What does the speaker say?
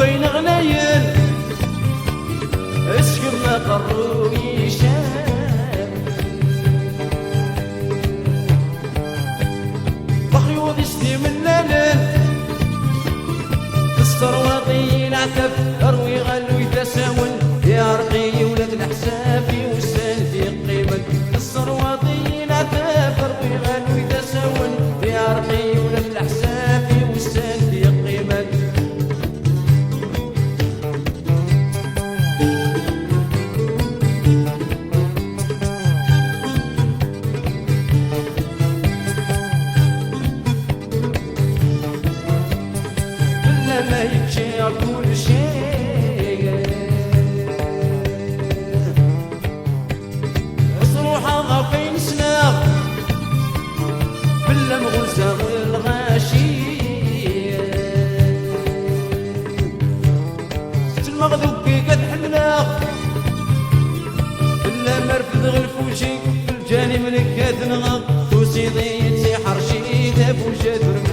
بين غنايل اسكب ما قروا يشام بخيوض يسلي من ليل السرواطي العتف اروي غلو يتساون يا رقي ولاد الحسافي والسال في قيمة السرواطي العتف اروي غلو يتساون يا رقي ولاد الحسافي والسال في قيمة ما يجي كل شيء صروحها غافين سلاخ بلا مغلسة الغاشي ست المغذوب كي قد حملاخ بلا مرفد غلفوشي بالجاني ملك كاد نغض توسيضي تسي حرشي دابو جادر